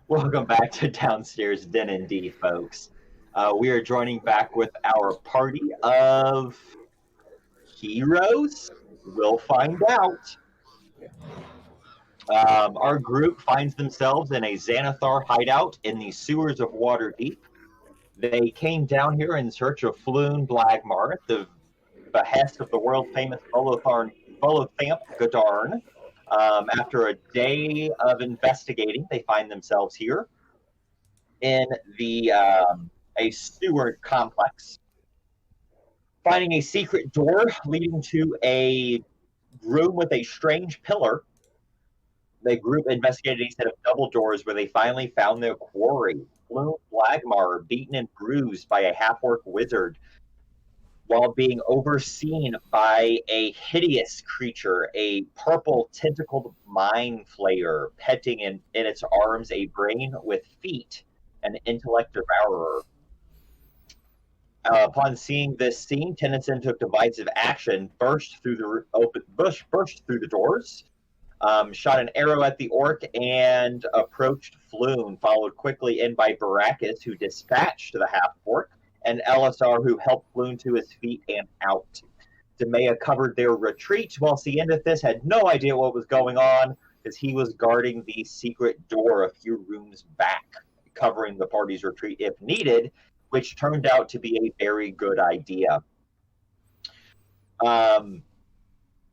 Welcome back to Downstairs Den&D, folks. We are joining back with our party of heroes. We'll find out. Our group finds themselves in a Xanathar hideout in the sewers of Waterdeep. They came down here in search of Floon Blagmar at the behest of the world-famous Bolothamp Godarn. After a day of investigating, they find themselves here in a sewer complex, finding a secret door leading to a room with a strange pillar. The group investigated a set of double doors where they finally found their quarry, Floon Blagmar, beaten and bruised by a half-orc wizard, while being overseen by a hideous creature, a purple tentacled mind flayer, petting in its arms a brain with feet, an intellect devourer. Upon seeing this scene, Tennyson took divisive action, burst through the doors, shot an arrow at the orc, and approached Floon, followed quickly in by Baracus, who dispatched the half-orc, and Elisar, who helped Floon to his feet and out. Demea covered their retreat, while Ciendithis had no idea what was going on, because he was guarding the secret door a few rooms back, covering the party's retreat if needed, which turned out to be a very good idea.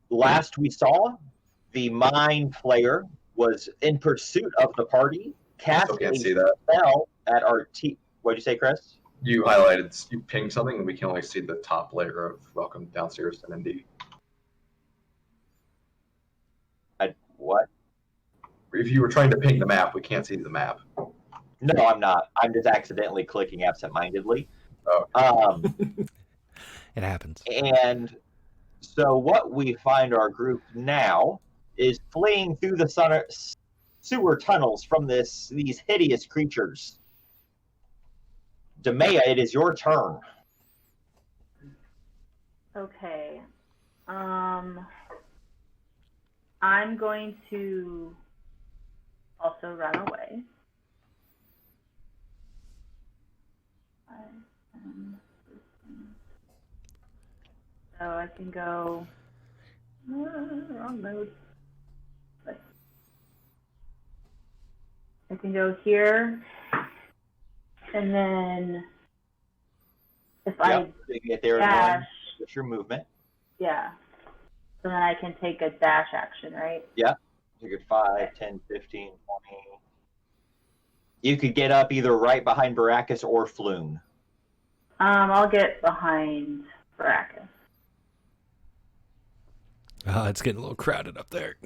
Last we saw, the Mind Flayer was in pursuit of the party, cast a spell at our What'd you say, Chris? You pinged something, and we can only see the top layer of Welcome Downstairs Den&D. What? If you were trying to ping the map, we can't see the map. No, I'm not. I'm just accidentally clicking absentmindedly. Oh. It happens. And so what we find our group now is fleeing through the sewer tunnels from these hideous creatures. Demea, it is your turn. Okay. I'm going to also run away. So I can go wrong mode. I can go here, and then if I get there dash, what's your movement? Yeah. So then I can take a dash action, right? Yeah. You could 5, 10, 15, 20. You could get up either right behind Baracus or Floon. I'll get behind Baracus. Oh, it's getting a little crowded up there.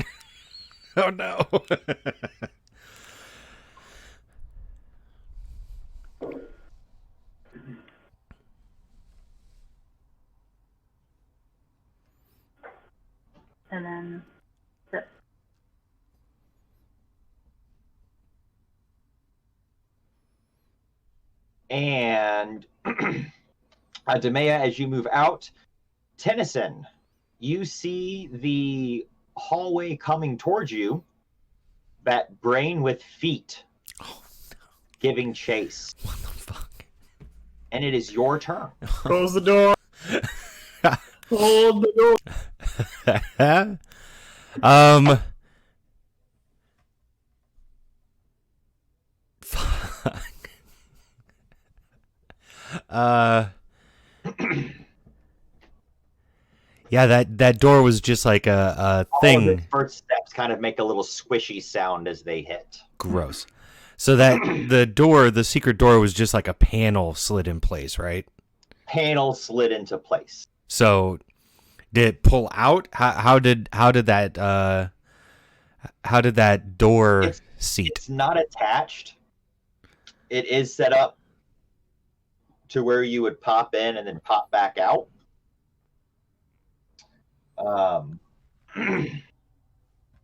Oh, no. And then zip. And Demea, as you move out, Tennyson, you see the hallway coming towards you, that brain with feet giving chase. What the fuck? And it is your turn. Close the door. Hold the door. Fuck. Yeah, that door was just like a thing. All the first steps kind of make a little squishy sound as they hit. Gross. So that the secret door was just like a panel slid in place, right? Panel slid into place. So did it pull out? How did that door seat? It's not attached. It is set up to where you would pop in and then pop back out.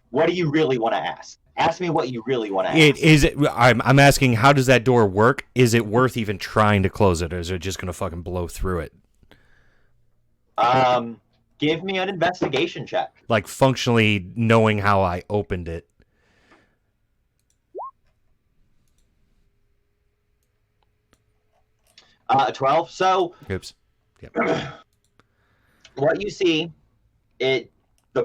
What do you really want to ask? Ask me what you really want to ask. I'm asking, how does that door work? Is it worth even trying to close it, or is it just going to fucking blow through it? Give me an investigation check. Like functionally knowing how I opened it. A 12. So Oops. Yep. what you see, the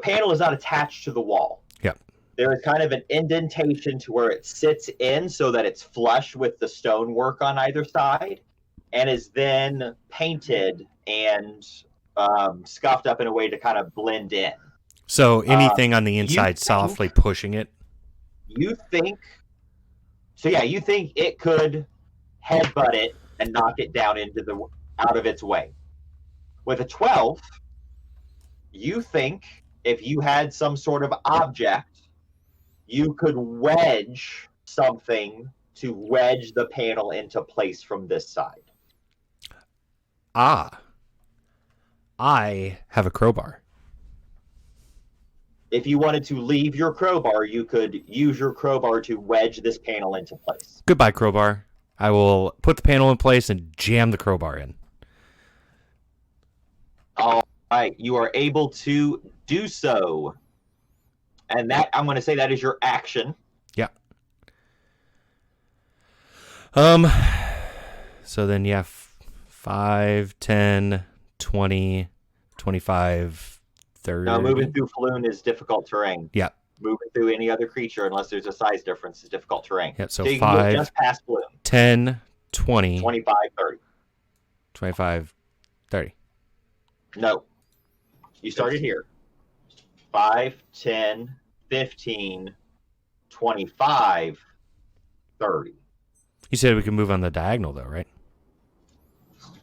panel is not attached to the wall. Yep. There is kind of an indentation to where it sits in so that it's flush with the stonework on either side, and is then painted and scuffed up in a way to kind of blend in. So anything on the you inside think- softly pushing it? You think it could headbutt it and knock it down out of its way. With a 12, you think if you had some sort of object, you could wedge something to wedge the panel into place from this side. Ah. I have a crowbar. If you wanted to leave your crowbar, you could use your crowbar to wedge this panel into place. Goodbye, crowbar. I will put the panel in place and jam the crowbar in. All right, you are able to do so. And that, I'm going to say that is your action. Yeah. So then, yeah, 5, 10, 20, 25, 30. Now, moving through Floon is difficult terrain. Yeah. Moving through any other creature, unless there's a size difference, is difficult terrain. Yeah, so you can 5, get just past Floon. 10, 20, 25, 30. 25, 30. No. You started here. 5, 10, 15, 25, 30. You said we could move on the diagonal, though, right?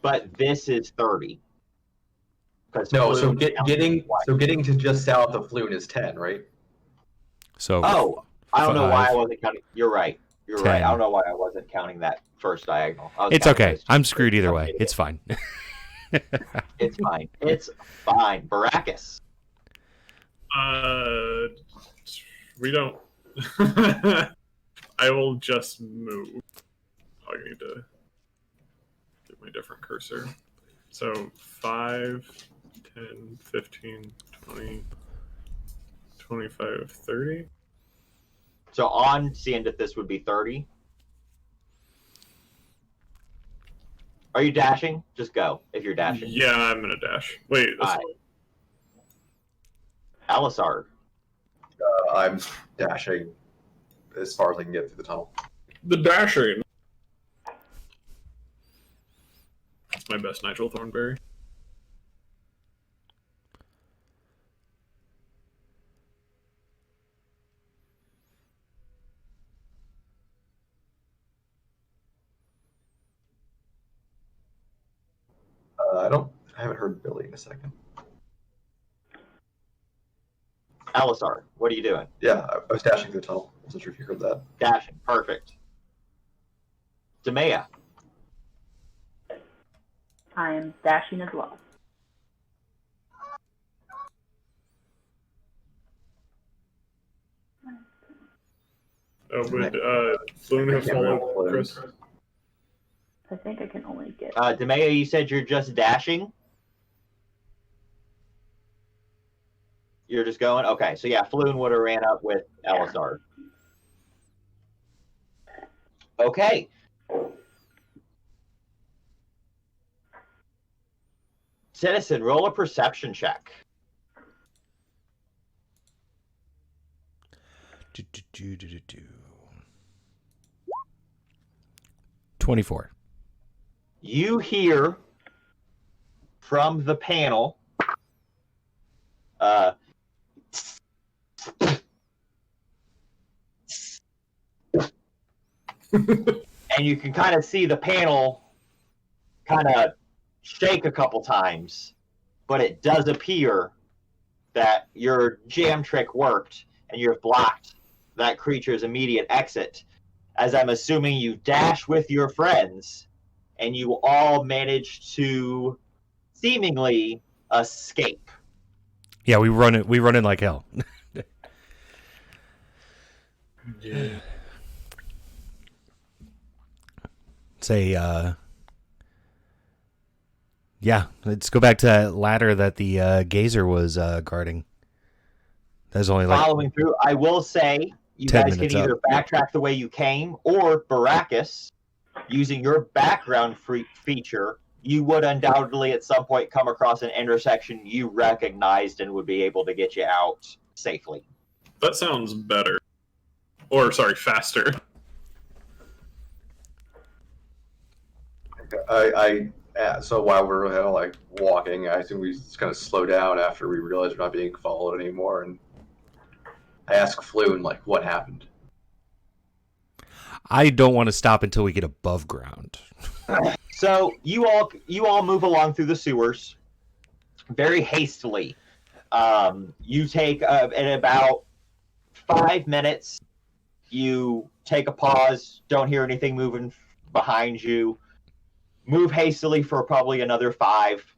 But this is 30. No, so Floon counts getting twice. to just south of Floon is 10, right? So Oh, I don't know why I 5, wasn't counting. You're right. You're 10. right. I don't know why I wasn't counting that first diagonal. I was it's counting okay. those two. I'm screwed either way. It's fine. It's fine. It's fine. Baracus. We don't. I will just move. I need to get my different cursor. So 5, 10, 15, 20, 25, 30. So on seeing that this would be 30. Are you dashing? Just go if you're dashing. Yeah, I'm gonna dash. Wait, that's Alright. Alisar. I'm dashing as far as I can get through the tunnel. the dashing. That's my best Nigel Thornberry. I haven't heard Billy in a second. Alisar, what are you doing? Yeah, I was dashing through the tunnel. I wasn't sure if you heard that. Dashing. Perfect. Demea. I am dashing as well. Would Floon have followed Chris? I think I can only get. Demea, you said you're just dashing? You're just going? Okay, so yeah, Floon would have ran up with Alisar. Okay. Citizen, roll a perception check. 24. You hear from the panel and you can kind of see the panel kind of shake a couple times, but it does appear that your jam trick worked and you've blocked that creature's immediate exit, as I'm assuming you dash with your friends and you all manage to seemingly escape. Yeah, we run it like hell. Yeah. Say, yeah, let's go back to that ladder that the gazer was guarding. That's only like Following through, I will say you 10 guys can minutes either backtrack the way you came, or Baracus, using your background feature, you would undoubtedly at some point come across an intersection you recognized and would be able to get you out safely. That sounds better. Or, sorry, faster. So while we're kind of like walking, I assume we just kind of slow down after we realize we're not being followed anymore, and I ask Floon like what happened. I don't want to stop until we get above ground. So you all move along through the sewers very hastily. You take in about 5 minutes. You take a pause. Don't hear anything moving behind you. Move hastily for probably another 5.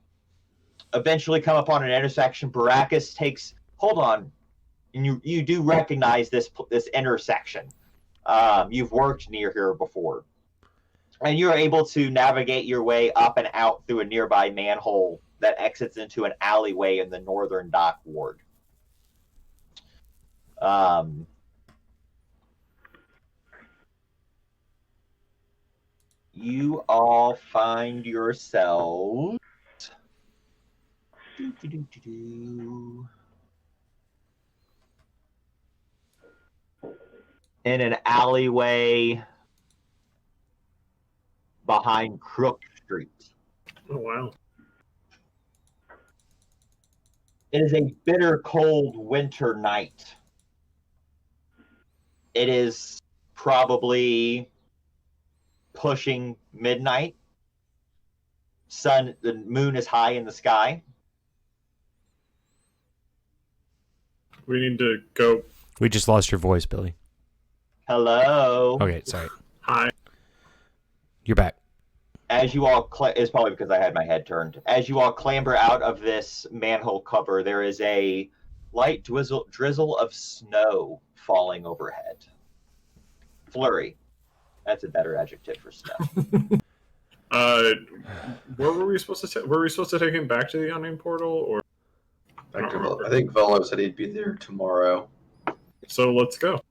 Eventually come upon an intersection. Baracus takes. Hold on, and you do recognize this intersection. You've worked near here before. And you're able to navigate your way up and out through a nearby manhole that exits into an alleyway in the northern dock ward. You all find yourselves in an alleyway behind Crook Street. Oh, wow. It is a bitter cold winter night. It is probably pushing midnight. The moon is high in the sky. We need to go. We just lost your voice, Billy. Hello. Okay, sorry. Hi. You're back. As you all, it's probably because I had my head turned. As you all clamber out of this manhole cover, there is a light drizzle of snow falling overhead. Flurry. That's a better adjective for snow. Where were we supposed to? Were we supposed to take him back to the unnamed portal, or? I think Velo said he'd be there tomorrow. So let's go.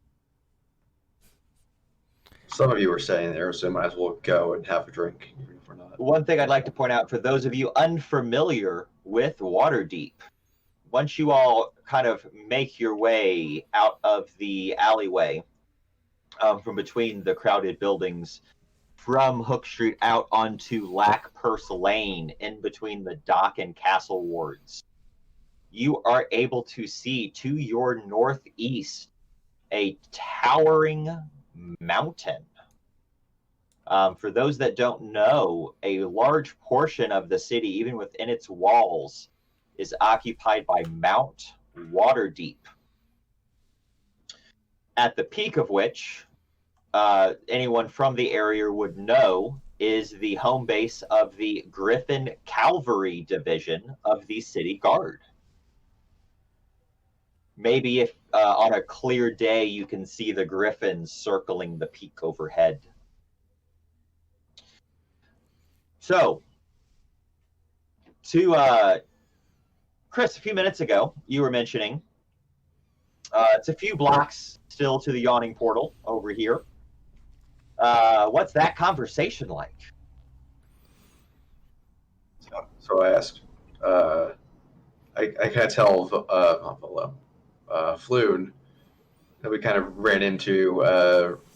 Some of you are staying there, so might as well go and have a drink, even if we're not. One thing I'd like to point out for those of you unfamiliar with Waterdeep, once you all kind of make your way out of the alleyway from between the crowded buildings, from Hook Street out onto Lack Purse Lane in between the dock and castle wards, you are able to see to your northeast a towering mountain. For those that don't know, a large portion of the city, even within its walls, is occupied by Mount Waterdeep. At the peak of which, anyone from the area would know, is the home base of the Griffin Cavalry Division of the City Guard. Maybe if on a clear day you can see the griffins circling the peak overhead. So, to Chris, a few minutes ago, you were mentioning it's a few blocks still to the yawning portal over here. What's that conversation like? So I asked. I can't tell Floon that we kind of ran into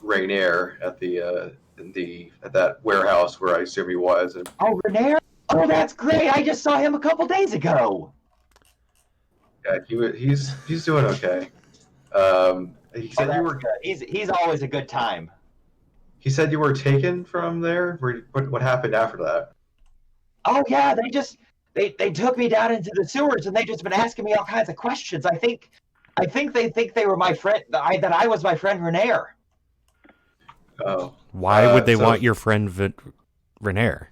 Rainier at at that warehouse where I assume he was. And, oh, Rainier? Oh, that's great! I just saw him a couple days ago. yeah, he's doing okay. He said you were. Good. He's always a good time. He said you were taken from there. What happened after that? Oh yeah, they took me down into the sewers and they just been asking me all kinds of questions. I think they think they were my friend. That I was my friend Rainier. Oh. Why would they want your friend Rainier?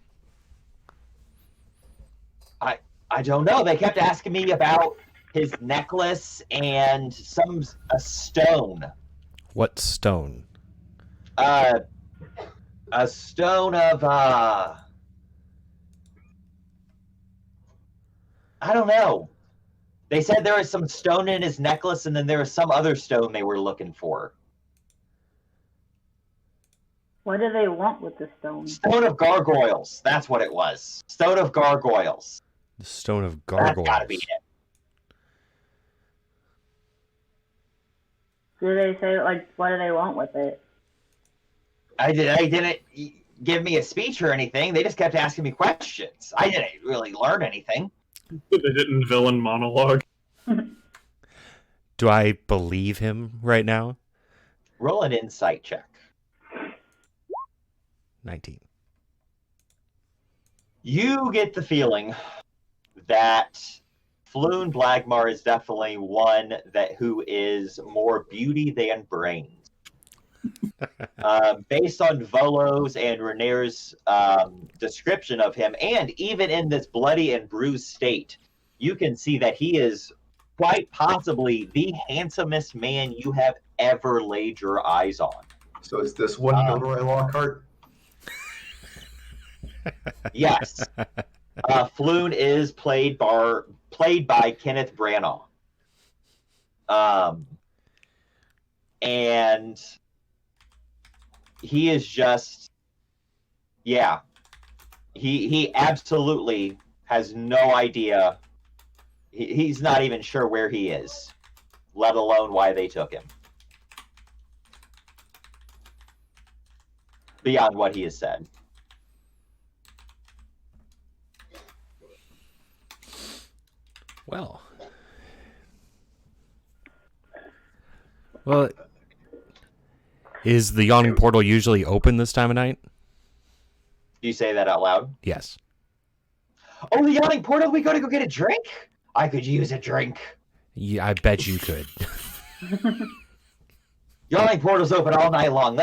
I don't know. They kept asking me about his necklace and a stone. What stone? A stone of I don't know. They said there was some stone in his necklace, and then there was some other stone they were looking for. What do they want with the stone? Stone of Gargoyles. That's what it was. Stone of Gargoyles. The Stone of That's Gargoyles. gotta be it. Do they say, like, what do they want with it? I didn't give me a speech or anything. They just kept asking me questions. I didn't really learn anything. They didn't villain monologue. Do I believe him right now? Roll an insight check. 19. You get the feeling that Floon Blagmar is definitely one who is more beauty than brains. Based on Volo's and Renair's description of him, and even in this bloody and bruised state, you can see that he is quite possibly the handsomest man you have ever laid your eyes on. So is this one Gilroy Lockhart? Yes. Floon is played by Kenneth Branagh. And he is just, yeah. He absolutely has no idea. He's not even sure where he is, let alone why they took him. Beyond what he has said. Well, is the yawning portal usually open this time of night? Do you say that out loud? Yes. Oh, the yawning portal, we gotta go get a drink? I could use a drink. Yeah, I bet you could. Yawning portal's open all night long.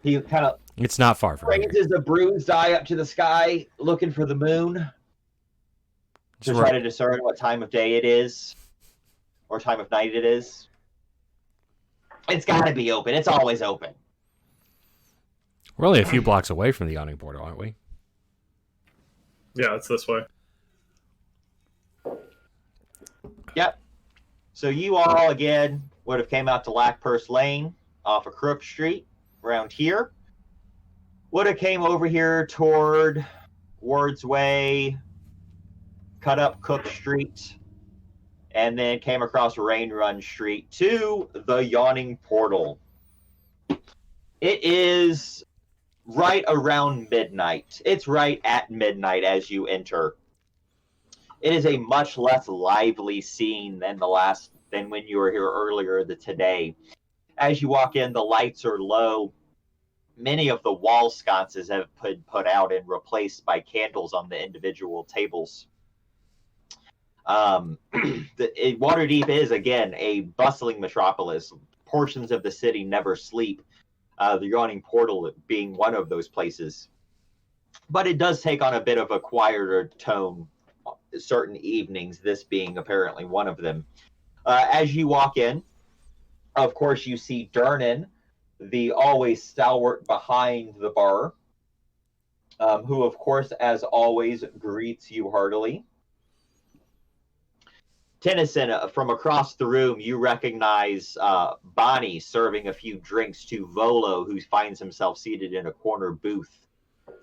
He kind of It's not far from here. raises a bruised eye up to the sky, looking for the moon. To try to discern what time of day it is, or time of night it is. It's got to be open. It's always open. We're only a few blocks away from the yawning portal, aren't we? Yeah, it's this way. Yep. So you all, again, would have came out to Lackpurse Lane off of Crook Street, around here. Would have came over here toward Ward's Way, cut up Cook Street, and then came across Rain Run Street to the Yawning Portal. It is right around midnight. It's right at midnight as you enter. It is a much less lively scene than when you were here earlier today. As you walk in, the lights are low. Many of the wall sconces have been put out and replaced by candles on the individual tables. Waterdeep is, again, a bustling metropolis. Portions of the city never sleep, the Yawning Portal being one of those places. But it does take on a bit of a quieter tone certain evenings, this being apparently one of them. As you walk in, of course, you see Dernan, the always stalwart behind the bar, who, of course, as always, greets you heartily. Tennyson, from across the room, you recognize Bonnie serving a few drinks to Volo, who finds himself seated in a corner booth.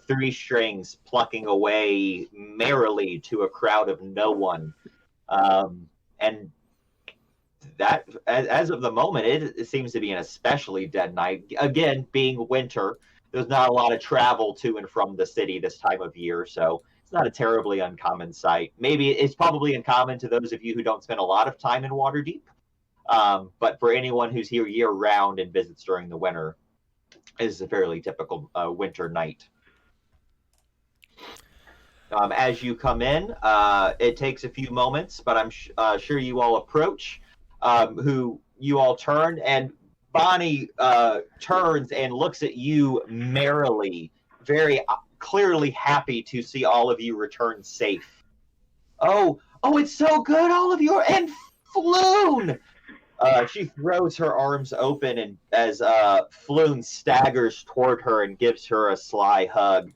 Three strings plucking away merrily to a crowd of no one. And that, as of the moment, it seems to be an especially dead night. Again, being winter, there's not a lot of travel to and from the city this time of year, so it's not a terribly uncommon sight. Maybe it's probably uncommon to those of you who don't spend a lot of time in Waterdeep, but for anyone who's here year-round and visits during the winter, it's a fairly typical winter night. As you come in, it takes a few moments, but I'm sure you all approach, who you all turn, and Bonnie turns and looks at you merrily, very clearly happy to see all of you return safe. Oh, it's so good, all of you, and Floon! She throws her arms open, and as Floon staggers toward her and gives her a sly hug.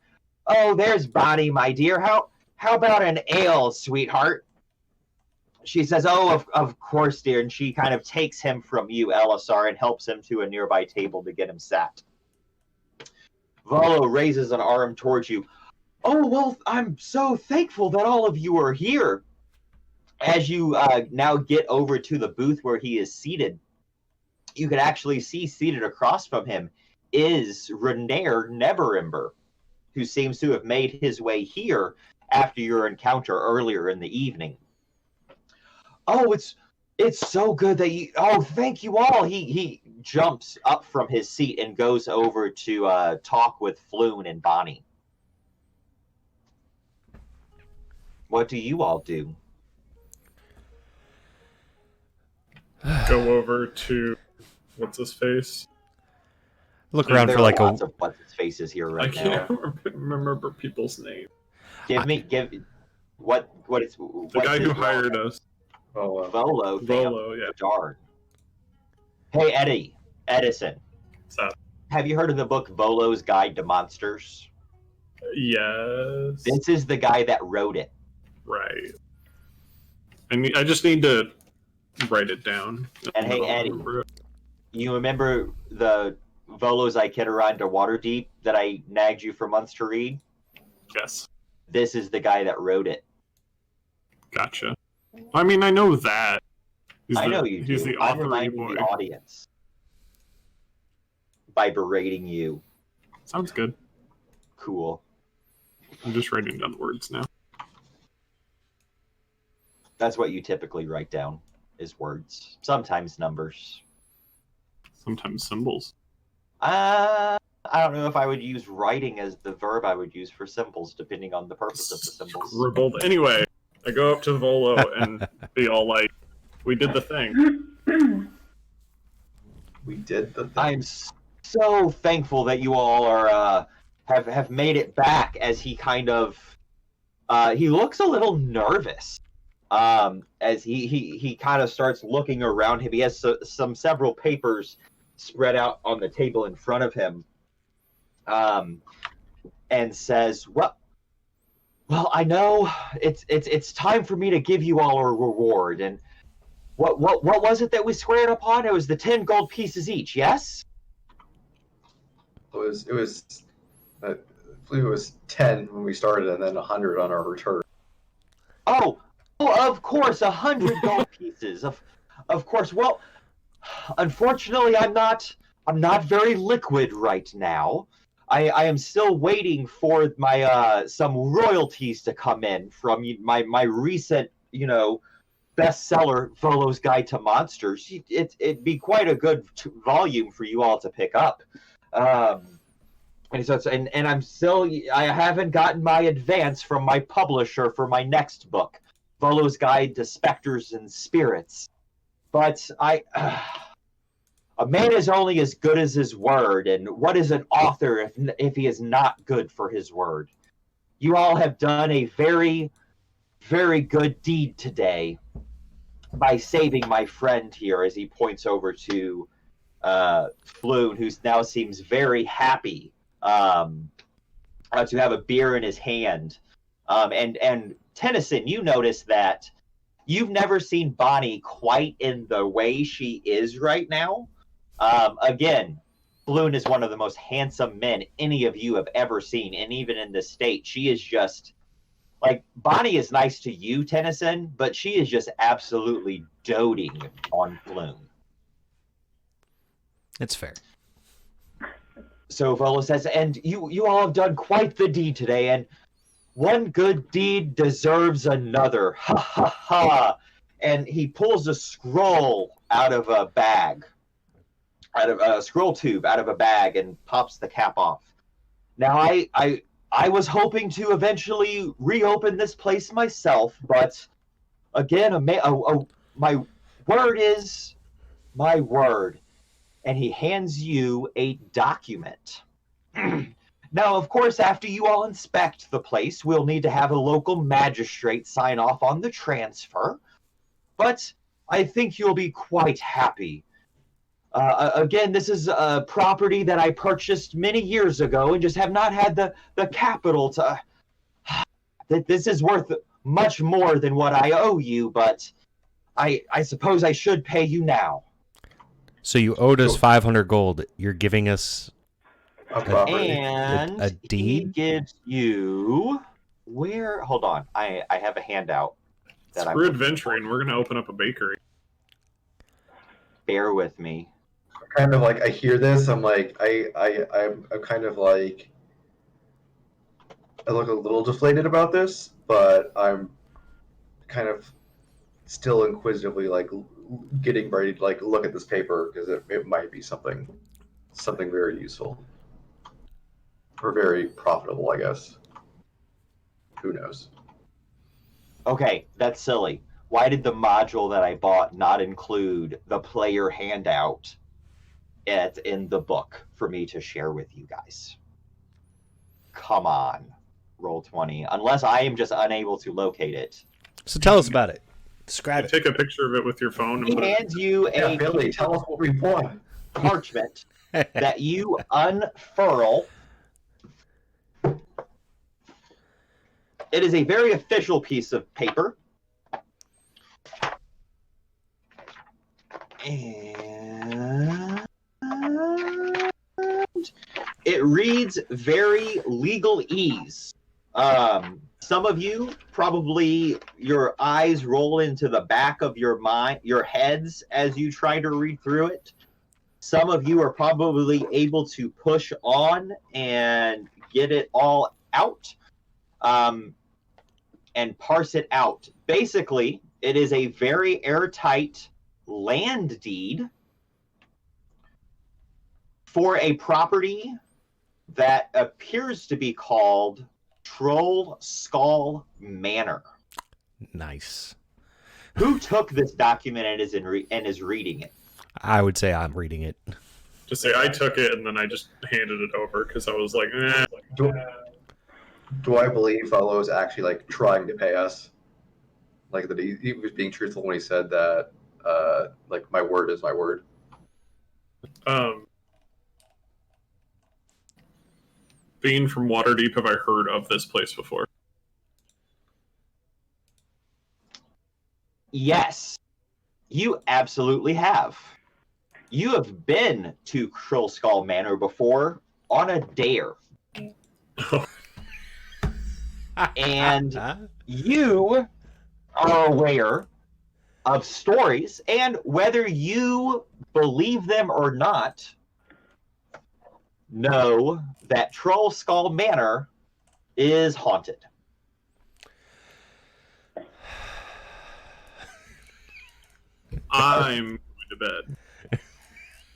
Oh, there's Bonnie, my dear. How about an ale, sweetheart? She says, oh, of course, dear. And she kind of takes him from you, Elisar, and helps him to a nearby table to get him sat. Volo raises an arm towards you. Oh, well, I'm so thankful that all of you are here. As you now get over to the booth where he is seated, you can actually see seated across from him is Renair Neverimber, who seems to have made his way here after your encounter earlier in the evening. Oh, it's so good that you... Oh, thank you all. He jumps up from his seat and goes over to talk with Floon and Bonnie. What do you all do? Go over to what's his face? Look around There for are like lots a. of what's his faces here I right can't now. remember people's names. What is The guy who hired us. Oh, Volo. Volo, yeah. Darn. Hey, Edison. What's that? Have you heard of the book Volo's Guide to Monsters? Yes. This is the guy that wrote it. Right. I just need to write it down. And hey, I don't Eddie. remember it. You remember the Volo's Iketeron to Waterdeep that I nagged you for months to read? Yes. This is the guy that wrote it. Gotcha. I mean, I know that. I know you do. He's the I'm author reminding boy. the audience by berating you. Sounds good. Cool. I'm just writing down the words now. That's what you typically write down, is words. Sometimes numbers. Sometimes symbols. I don't know if I would use writing as the verb I would use for symbols, depending on the purpose of the symbols. Scribbled. Anyway, I go up to Volo and be all like, "We did the thing." we did the thing. I'm so thankful that you all are have made it back. As he kind of he looks a little nervous as he kind of starts looking around him. He has several papers spread out on the table in front of him, and says, "Well, I know it's time for me to give you all a reward. And what was it that we squared upon? It was the 10 gold pieces each. Yes." It was I believe it was 10 when we started, and then 100 on our return. Oh, of course, 100 gold pieces. Of course. Well, unfortunately, I'm not very liquid right now. I am still waiting for my some royalties to come in from my recent, bestseller, Volo's Guide to Monsters. It'd be quite a good volume for you all to pick up. And so I haven't gotten my advance from my publisher for my next book, Volo's Guide to Specters and Spirits. But a man is only as good as his word, and what is an author if he is not good for his word? You all have done a very, very good deed today by saving my friend here, as he points over to Floon, who now seems very happy to have a beer in his hand. And Tennyson, you notice that you've never seen Bonnie quite in the way she is right now. Again, Floon is one of the most handsome men any of you have ever seen, and even in this state, she is just like, Bonnie is nice to you, Tennyson, but she is just absolutely doting on Floon. It's fair. So Volo says, and you all have done quite the deed today, and one good deed deserves another. Ha ha ha. And he pulls a scroll out of a bag, out of a scroll tube out of a bag, and pops the cap off. Now I was hoping to eventually reopen this place myself, but again, my word is my word. And he hands you a document. Now, of course, after you all inspect the place, we'll need to have a local magistrate sign off on the transfer. But I think you'll be quite happy. Again, this is a property that I purchased many years ago and just have not had the capital to... This is worth much more than what I owe you, but I suppose I should pay you now. So you owed us 500 gold. You're giving us A property. And A he deed? gives you where? Hold on, I have a handout that I'm We're looking for. adventuring. We're gonna open up a bakery. Bear with me. Kind of like I hear this, I'm like I'm kind of like I look a little deflated about this, but I'm kind of still inquisitively like getting ready to like look at this paper because it might be something very useful or very profitable, I guess. Who knows? Okay, that's silly. Why did the module that I bought not include the player handout in the book for me to share with you guys? Come on, Roll20. Unless I am just unable to locate it. So tell us about it. Describe it. Take a picture of it with your phone and He put it. hands you Yeah, a Billy, tell us what we want. parchment that you unfurl. It is a very official piece of paper. And it reads very legalese. Some of you probably your eyes roll into the back of your heads as you try to read through it. Some of you are probably able to push on and get it all out and parse it out. Basically, it is a very airtight land deed for a property that appears to be called Troll Skull Manor. Nice. Who took this document and is reading it? I would say I'm reading it. Just say I took it and then I just handed it over because I was like, Do I believe Fellow is actually like trying to pay us? Like that he was being truthful when he said that like my word is my word. Being from Waterdeep, have I heard of this place before? Yes, you absolutely have. You have been to Troll Skull Manor before on a dare. And you are aware of stories, and whether you believe them or not, know that Troll Skull Manor is haunted. I'm going to bed.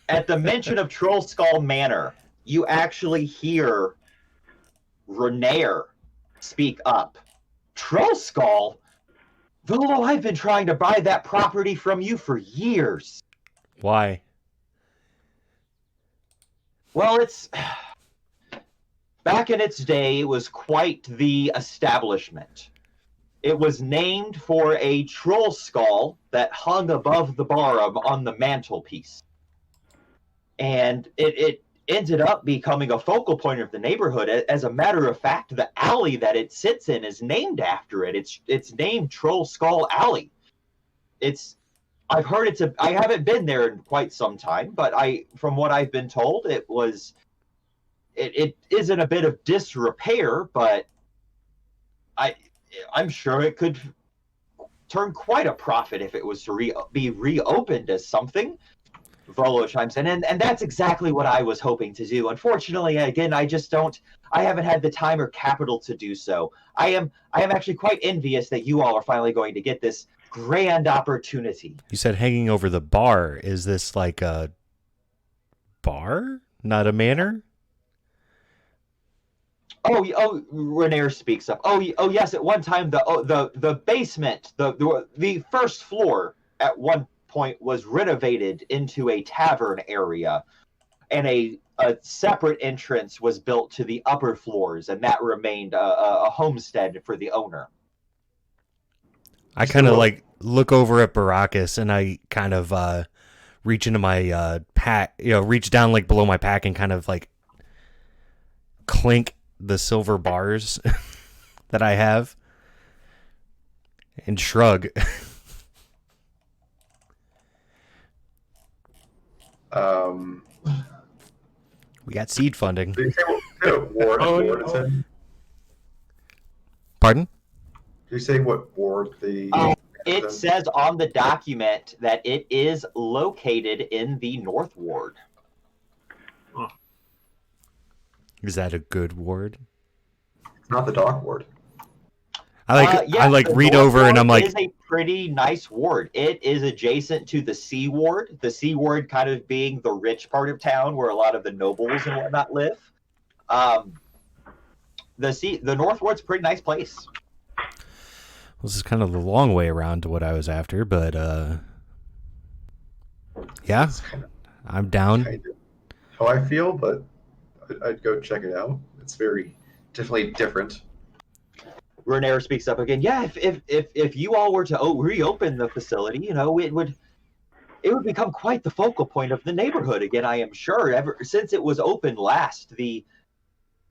At the mention of Troll Skull Manor, you actually hear Renair speak up. Troll Skull? Volo, I've been trying to buy that property from you for years. Why? Well, it's... Back in its day, it was quite the establishment. It was named for a troll skull that hung above the bar on the mantelpiece. And it ended up becoming a focal point of the neighborhood. As a matter of fact, the alley that it sits in is named after it. It's named Troll Skull Alley. I've heard I haven't been there in quite some time, but from what I've been told, it is in a bit of disrepair, but I'm sure it could turn quite a profit if it was to be reopened as something. Volo chimes in, and that's exactly what I was hoping to do. Unfortunately, again, I haven't had the time or capital to do so. I am actually quite envious that you all are finally going to get this grand opportunity. You said hanging over the bar. Is this like a bar, not a manor? Oh, Renair speaks up. Oh, yes. At one time, the basement, the first floor, at one point was renovated into a tavern area, and a separate entrance was built to the upper floors, and that remained a homestead for the owner. I kind of like look over at Baracus, and I kind of reach into my pack, reach down like below my pack, and kind of like clink the silver bars that I have, and shrug. We got seed funding. Did you say what ward, ward it's in? Pardon? Did you say what ward the... It says on the document that it is located in the North Ward. Is that a good ward? It's not the dock ward. I read North over Ward and I'm like, is a pretty nice ward. It is adjacent to the Sea Ward. The Sea Ward kind of being the rich part of town where a lot of the nobles and whatnot live. The North Ward's a pretty nice place. this is kind of the long way around to what I was after, but yeah, I'm down. Kind of how I feel, but I'd go check it out. It's definitely different. Renair speaks up again. Yeah, if you all were to reopen the facility, you know, it would become quite the focal point of the neighborhood again. I am sure. Ever since it was open last, the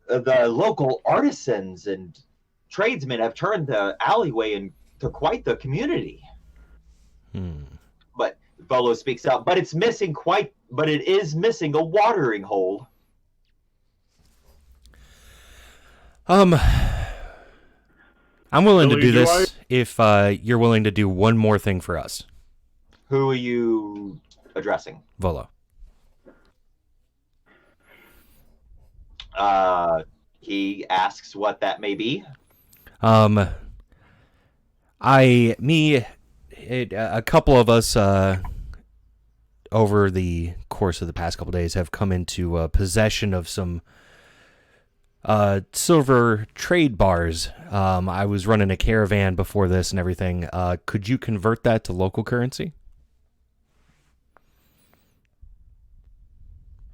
local artisans and tradesmen have turned the alleyway into quite the community. But Volo speaks up. But it is missing a watering hole. I'm willing to Billy, do this if you're willing to do one more thing for us. Who are you addressing? Volo. He asks what that may be. A couple of us over the course of the past couple days have come into possession of some silver trade bars. I was running a caravan before this and everything. Could you convert that to local currency?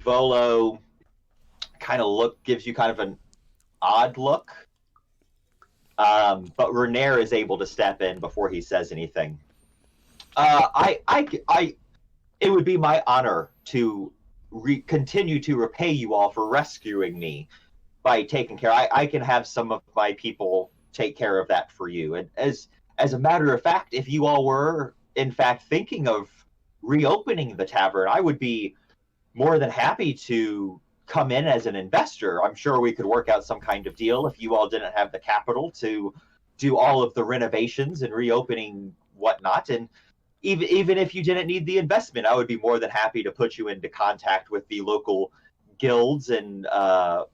Volo kind of gives you kind of an odd look. But Renair is able to step in before he says anything. It would be my honor to continue to repay you all for rescuing me by taking care. I can have some of my people take care of that for you. And as a matter of fact, if you all were in fact thinking of reopening the tavern, I would be more than happy to come in as an investor. I'm sure we could work out some kind of deal if you all didn't have the capital to do all of the renovations and reopening whatnot. And even if you didn't need the investment, I would be more than happy to put you into contact with the local guilds and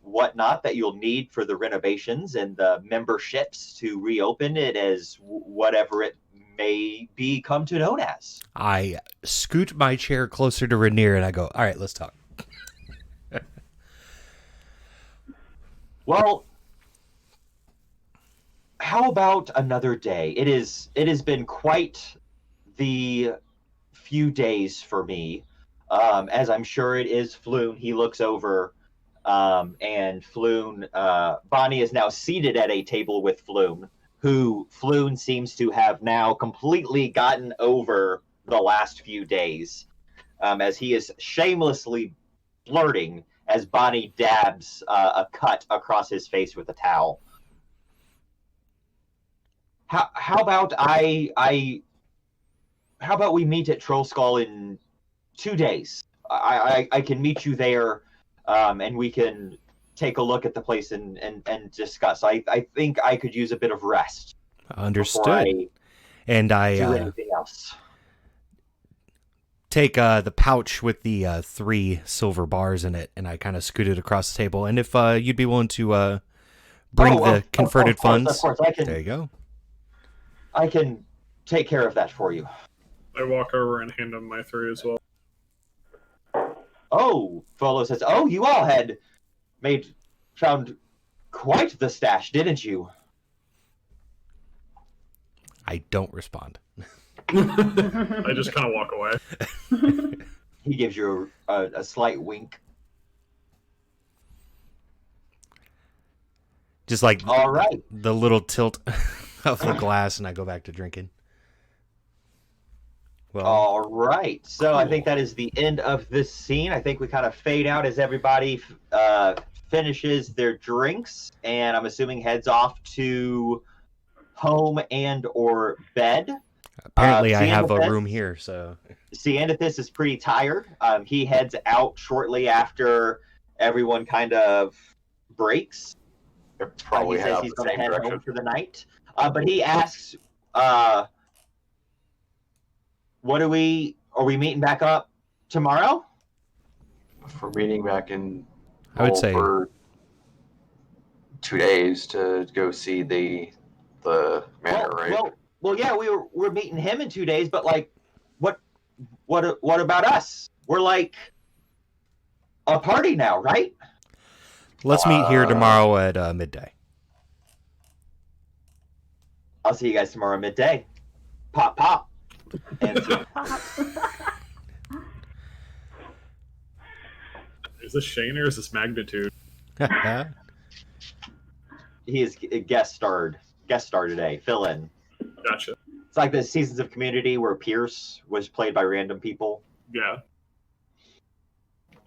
whatnot that you'll need for the renovations and the memberships to reopen it as whatever it may become to known as. I scoot my chair closer to Rainier and I go, all right, let's talk. Well, how about another day? It has been quite the few days for me, as I'm sure it is Floon. He looks over, and Floon, Bonnie is now seated at a table with Floon, who Floon seems to have now completely gotten over the last few days, as he is shamelessly flirting as Bonnie dabs a cut across his face with a towel. How about how about we meet at Troll Skull in 2 days? I can meet you there, and we can take a look at the place and discuss. I think I could use a bit of rest. Understood. And I do anything else. Take the pouch with the 3 silver bars in it, and I kind of scoot it across the table. And if you'd be willing to bring the converted funds, of course, there you go. I can take care of that for you. I walk over and hand him my 3 as well. Oh, Volo says, oh, you all found quite the stash, didn't you? I don't respond. I just kind of walk away. He gives you a slight wink. Just like all right, the little tilt of the glass, and I go back to drinking. Well, all right. So cool. I think that is the end of this scene. I think we kind of fade out as everybody finishes their drinks, and I'm assuming heads off to home and or bed. Apparently, I have a room here, so... Cianthus is pretty tired. He heads out shortly after everyone kind of breaks. It probably He says head he's out the going to same head direction. home for the night. But he asks, are we meeting back up tomorrow? If we're meeting back in I would Hull say for 2 days to go see the manor, right? Well, yeah, we're meeting him in 2 days, but like, what about us? We're like a party now, right? let's meet here tomorrow at midday. I'll see you guys tomorrow midday. Pop, pop. And so, Is this Shane or is this Magnitude? he is a guest star today. Fill in. Gotcha. It's like the Seasons of Community where Pierce was played by random people. Yeah.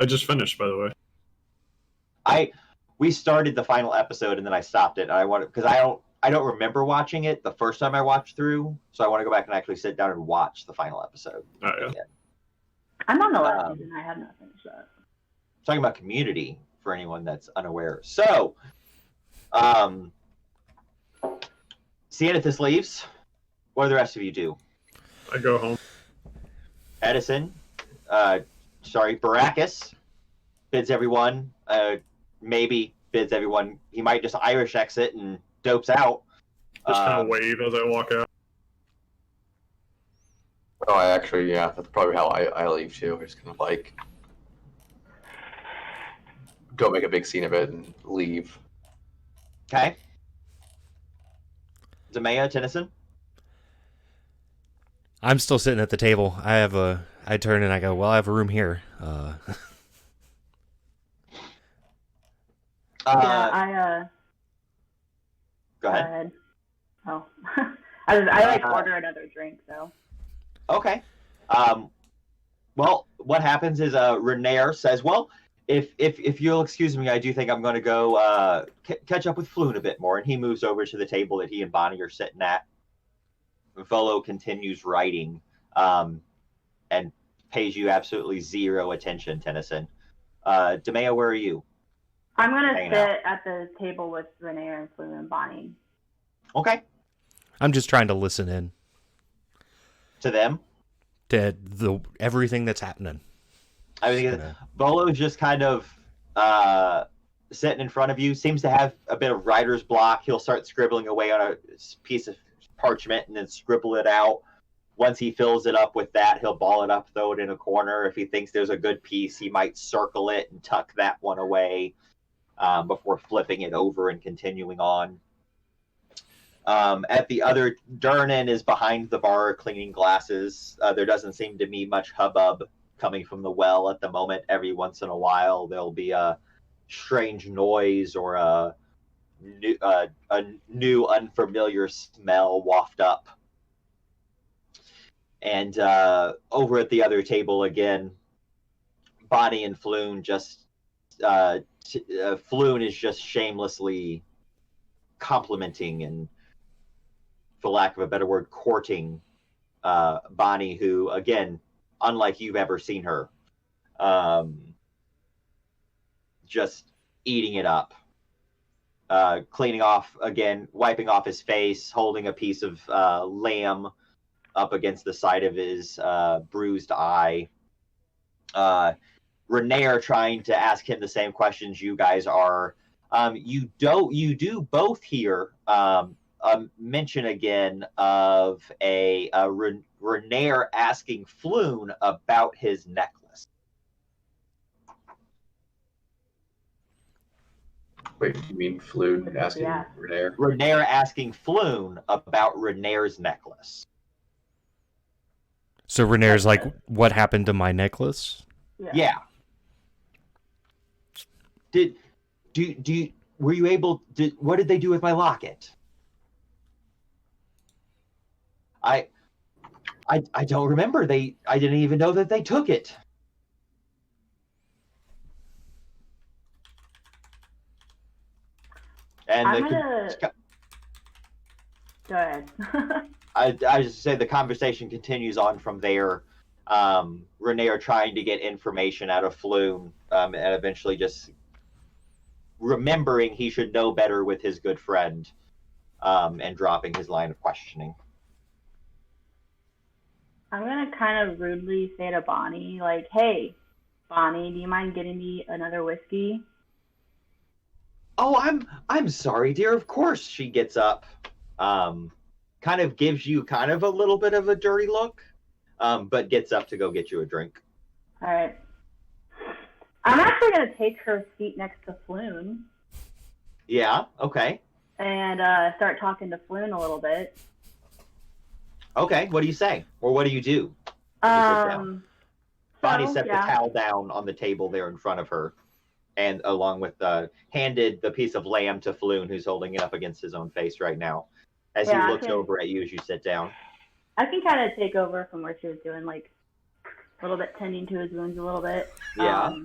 I just finished, by the way. We started the final episode and then I stopped it. Because I don't remember watching it the first time I watched through, so I want to go back and actually sit down and watch the final episode. Oh, yeah. I'm on the last season. I have not finished that. Talking about Community for anyone that's unaware. So, Cianethus leaves. What do the rest of you do? I go home. Edison, Baracus bids everyone, maybe bids everyone. He might just Irish exit and dopes out. Just kind of wave as I walk out. Oh, that's probably how I leave too. I just kind of like go make a big scene of it and leave. Okay. Demea, Tennyson? I'm still sitting at the table. I turn and I go, well, I have a room here. Go ahead. Oh, I order another drink though. Okay. Well, what happens is Renair says, well, if you'll excuse me, I do think I'm going to go catch up with Floon a bit more. And he moves over to the table that he and Bonnie are sitting at. Volo continues writing and pays you absolutely zero attention, Tennyson. Demea, where are you? I'm going to sit at the table with Renee and Floon and Bonnie. Okay. I'm just trying to listen in To them? to everything that's happening. I mean, Volo's just kind of sitting in front of you, seems to have a bit of writer's block. He'll start scribbling away on a piece of parchment and then scribble it out. Once he fills it up with that, he'll ball it up, throw it in a corner. If he thinks there's a good piece, he might circle it and tuck that one away before flipping it over and continuing on. At the other, Durnan is behind the bar cleaning glasses. There doesn't seem to be much hubbub coming from the well at the moment. Every once in a while, there'll be a strange noise or a new unfamiliar smell waft up. And over at the other table again, Bonnie and Floon Floon is just shamelessly complimenting and, for lack of a better word, courting Bonnie, who, again, unlike you've ever seen her, just eating it up. Cleaning off, again, wiping off his face, holding a piece of lamb up against the side of his bruised eye. Renair trying to ask him the same questions you guys are. You do both hear mention again of a Renair asking Floon about his necklace. Wait, you mean Floon asking Renair? Renair asking Floon about Renair's necklace. So Renair's like, what happened to my necklace? Yeah. Were you able? What did they do with my locket? I don't remember. I didn't even know that they took it. And Go ahead. I just say the conversation continues on from there. Renee are trying to get information out of Floon, and eventually just remembering he should know better with his good friend, and dropping his line of questioning. I'm going to kind of rudely say to Bonnie, like, hey, Bonnie, do you mind getting me another whiskey? Oh, I'm sorry, dear. Of course. She gets up, kind of gives you kind of a little bit of a dirty look, but gets up to go get you a drink. All right. I'm actually going to take her seat next to Floon. Yeah, okay. And start talking to Floon a little bit. Okay, what do you say? Or what do you do? Bonnie set the towel down on the table there in front of her, and along with handed the piece of lamb to Floon, who's holding it up against his own face right now, as he looks over at you as you sit down. I can kind of take over from where she was doing, like, a little bit tending to his wounds a little bit. Yeah.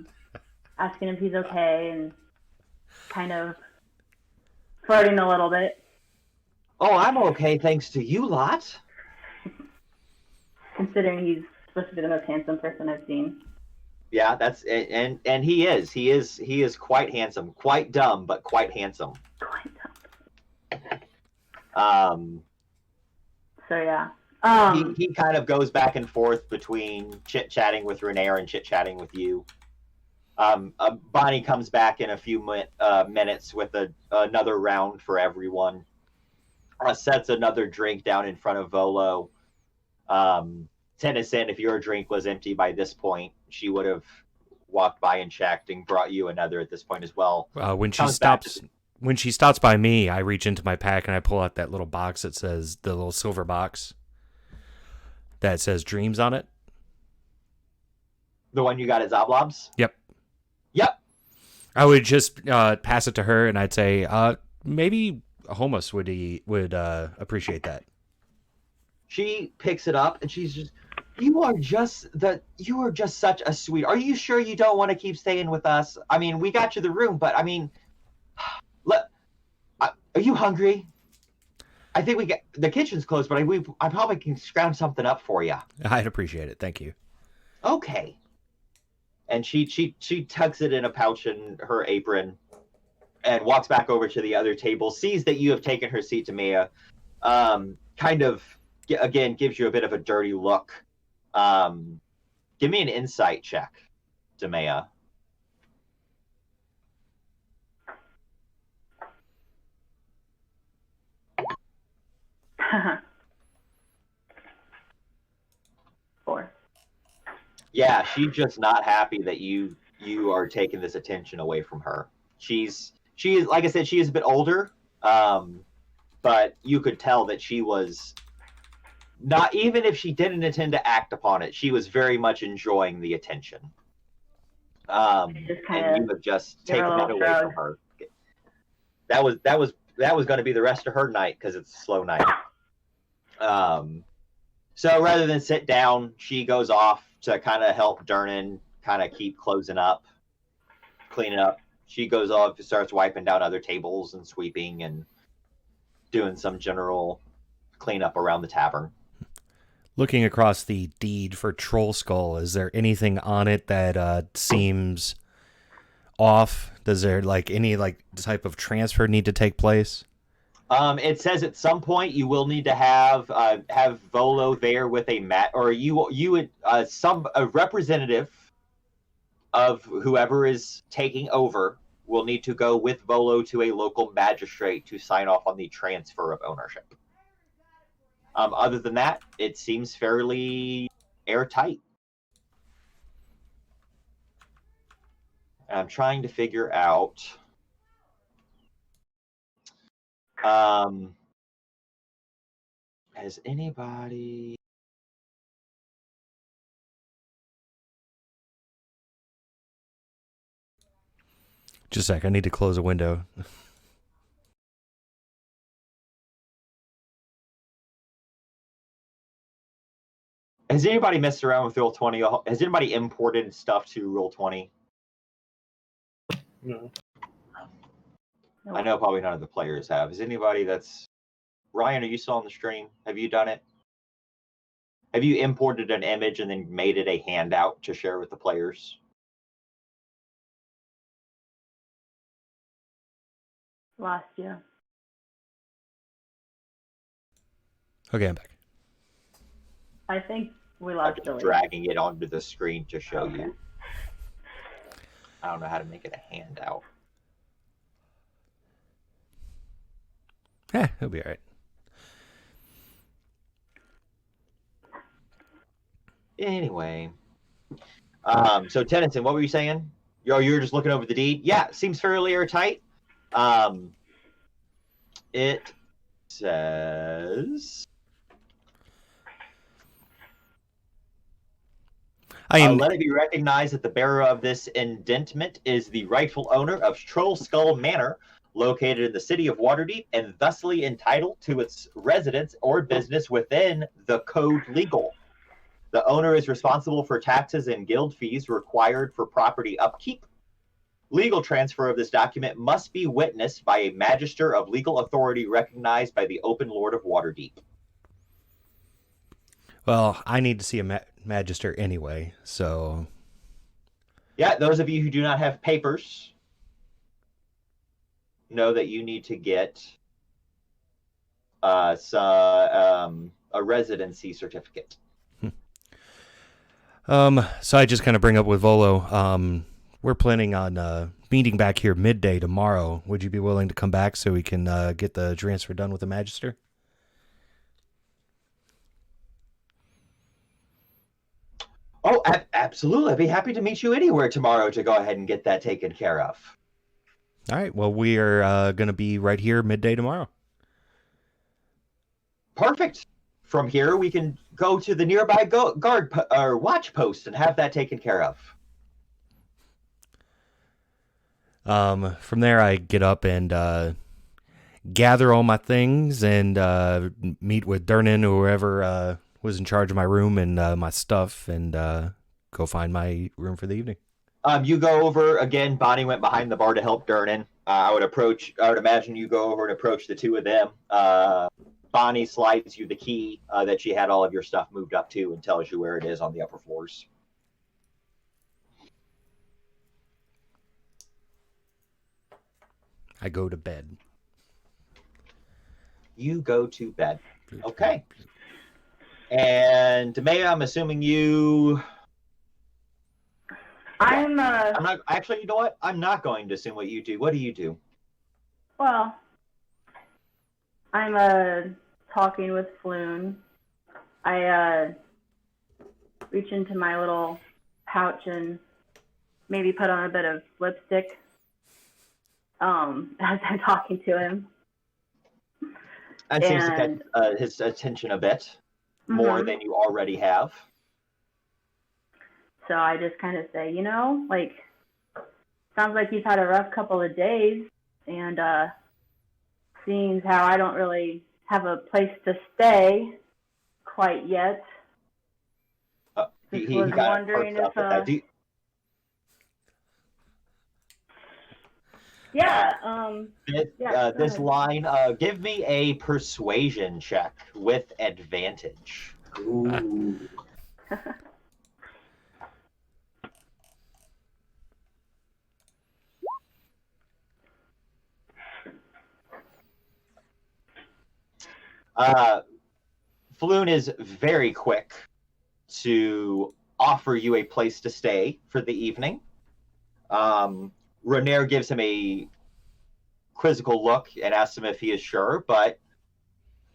Asking if he's okay and kind of flirting a little bit. Oh, I'm okay, thanks to you lot. Considering he's supposed to be the most handsome person I've seen. Yeah, that's and he is. He is quite handsome. Quite dumb, but quite handsome. Quite dumb. So yeah. He kind of goes back and forth between chit-chatting with Renair and chit-chatting with you. Bonnie comes back in a few minutes with another round for everyone. Sets another drink down in front of Volo. Tennyson, if your drink was empty by this point, she would have walked by and checked and brought you another at this point as well. When she stops by me, I reach into my pack and I pull out that little box that says, the little silver box that says dreams on it. The one you got at Zoblob's? Yep. I would just pass it to her and I'd say, maybe Homos would appreciate that. She picks it up and she's just, you are just such a sweet. Are you sure you don't want to keep staying with us? I mean, we got you the room, but I mean, are you hungry? I think the kitchen's closed, but I probably can scrounge something up for you. I'd appreciate it. Thank you. Okay. And she tucks it in a pouch in her apron and walks back over to the other table, sees that you have taken her seat to Maya, kind of, again, gives you a bit of a dirty look. Give me an insight check, Demea. Four. Yeah, she's just not happy that you are taking this attention away from her. She is, like I said, she is a bit older, but you could tell that she was not, even if she didn't intend to act upon it, she was very much enjoying the attention. And you have just taken that away from her. That was going to be the rest of her night because it's a slow night. So rather than sit down, she goes off to kind of help Dernan kind of keep cleaning up. She goes off and starts wiping down other tables and sweeping and doing some general cleanup around the tavern. Looking across the deed for Troll Skull, is there anything on it that seems off? Does there any type of transfer need to take place? It says at some point you will need to have Volo there with a a representative of whoever is taking over will need to go with Volo to a local magistrate to sign off on the transfer of ownership. Other than that, it seems fairly airtight. I'm trying to figure out. Has anybody? Just a sec, I need to close a window. Has anybody messed around with Roll20? Has anybody imported stuff to Roll20? No. I know probably none of the players have. Is anybody that's... Ryan, are you still on the stream? Have you done it? Have you imported an image and then made it a handout to share with the players? Lost you. Okay, I'm back. I think we I'm lost just Billy. dragging it onto the screen to show Okay. you. I don't know how to make it a handout. It'll be all right. Anyway. So Tennyson, what were you saying? You're just looking over the deed? Yeah, seems fairly airtight. It says... let it be recognized that the bearer of this indentment is the rightful owner of Troll Skull Manor, located in the city of Waterdeep, and thusly entitled to its residence or business within the Code Legal. The owner is responsible for taxes and guild fees required for property upkeep. Legal transfer of this document must be witnessed by a magister of legal authority recognized by the Open Lord of Waterdeep. Well, I need to see a magister anyway, so... Yeah, those of you who do not have papers know that you need to get a residency certificate. So I just kind of bring up with Volo, we're planning on meeting back here midday tomorrow. Would you be willing to come back so we can get the transfer done with the magister? Oh, absolutely. I'd be happy to meet you anywhere tomorrow to go ahead and get that taken care of. All right. Well, we are going to be right here midday tomorrow. Perfect. From here, we can go to the nearby watch post and have that taken care of. From there, I get up and gather all my things and meet with Dernan or whoever was in charge of my room and my stuff, and go find my room for the evening. You go over again. Bonnie went behind the bar to help Dernan. I would imagine you go over and approach the two of them. Bonnie slides you the key that she had all of your stuff moved up to and tells you where it is on the upper floors. I go to bed. You go to bed. Okay. And Maya, I'm assuming you... I'm not actually. You know what? I'm not going to assume what you do. What do you do? Well, I'm talking with Floon. I reach into my little pouch and maybe put on a bit of lipstick as I'm talking to him. That seems to get his attention a bit more than you already have. So I just kind of say, sounds like you've had a rough couple of days, and seeing how I don't really have a place to stay quite yet, He was kind of wondering perks up at that. This line, give me a persuasion check with advantage. Ooh. Floon is very quick to offer you a place to stay for the evening. Renair gives him a quizzical look and asks him if he is sure, but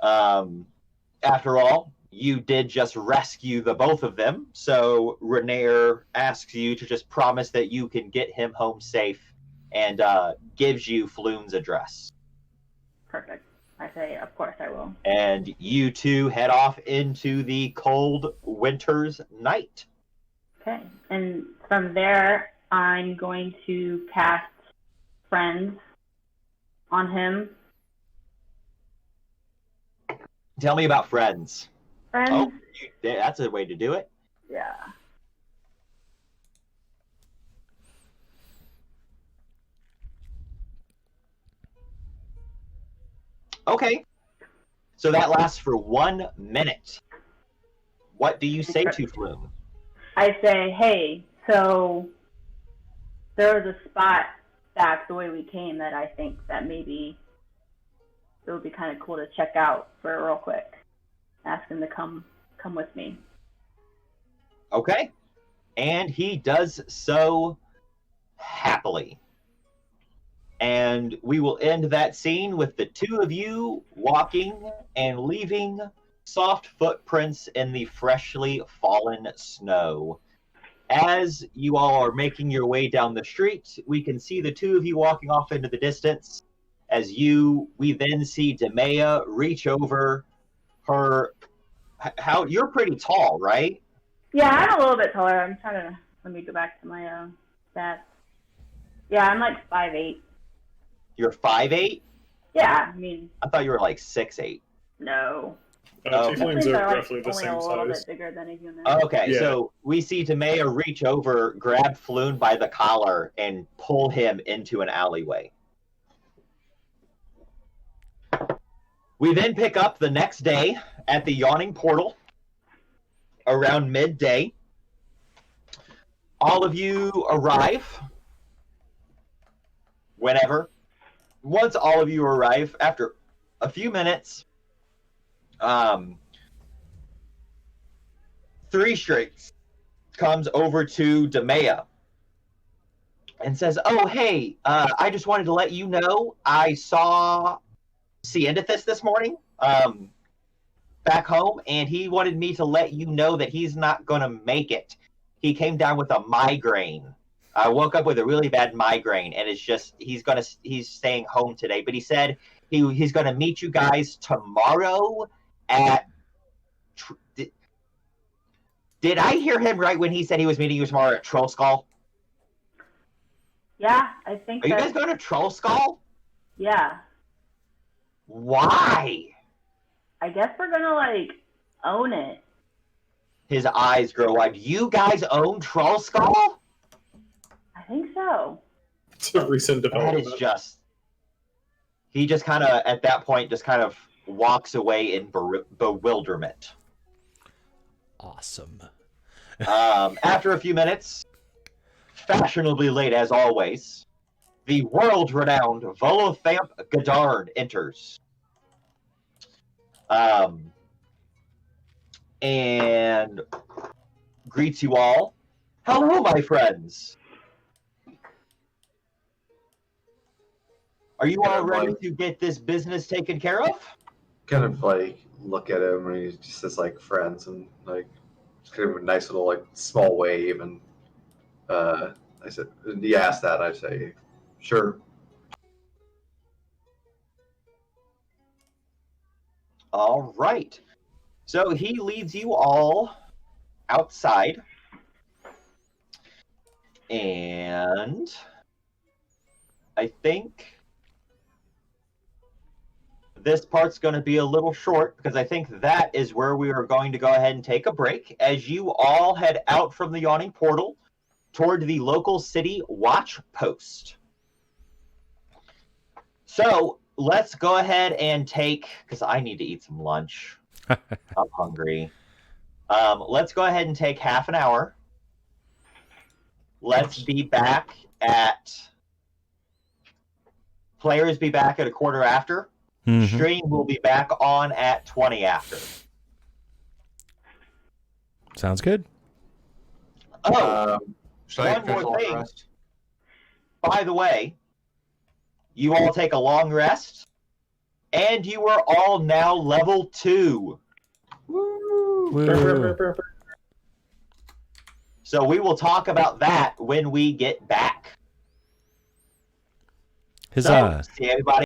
after all, you did just rescue the both of them, so Renair asks you to just promise that you can get him home safe and gives you Floon's address. Perfect. I say, of course I will. And you two head off into the cold winter's night. Okay. And from there, I'm going to cast Friends on him. Tell me about Friends. Friends? Oh, that's a way to do it. Yeah. Okay. So that lasts for 1 minute. What do you say to Floon? I say, hey, so there was a spot back the way we came that I think that maybe it would be kind of cool to check out for real quick. Ask him to come with me. Okay. And he does so happily. And we will end that scene with the two of you walking and leaving soft footprints in the freshly fallen snow. As you all are making your way down the street, we can see the two of you walking off into the distance. We then see Demea reach over her. You're pretty tall, right? Yeah, I'm a little bit taller. I'm trying to, let me go back to my stats. Yeah, I'm like 5'8". You're 5'8"? Yeah, I mean. I thought you were like 6'8". No. Tieflings are like roughly the only same a little size. bit bigger than a human. Okay, Yeah. So we see Demea reach over, grab Floon by the collar, and pull him into an alleyway. We then pick up the next day at the Yawning Portal around midday. All of you arrive whenever. Once all of you arrive, after a few minutes, Three Strikes comes over to Demea and says, "Oh, hey, I just wanted to let you know I saw Ciendithis this morning back home, and he wanted me to let you know that he's not going to make it. He came down with a migraine. I woke up with a really bad migraine, and it's just he's staying home today. But he said he's going to meet you guys tomorrow at." Did I hear him right when he said he was meeting you tomorrow at Troll Skull? Yeah, I think. Are you guys going to Troll Skull? Yeah. Why? I guess we're gonna like own it. His eyes grow wide. You guys own Troll Skull? I think so. It's a recent That development. is just. He just kind of, at that point, just kind of walks away in bewilderment. Awesome. After a few minutes, fashionably late as always, the world-renowned Volothamp Godard enters. And greets you all. Hello, my friends. Are you all ready to get this business taken care of? Kind of like look at him and he's just says like friends and like just kind of a nice little like small wave and I said he asked that I say sure. All right. So he leads you all outside. And I think this part's going to be a little short because I think that is where we are going to go ahead and take a break as you all head out from the Yawning Portal toward the local city watch post. So let's go ahead and take, because I need to eat some lunch. I'm hungry. Let's go ahead and take half an hour. Let's be back at... Players be back at a quarter after. Mm-hmm. Stream will be back on at 20 after. Sounds good. Oh, Should I one more finish long thing. rest? By the way, you all take a long rest, and you are all now level 2. Woo. So we will talk about that when we get back. Huzzah. So, see everybody.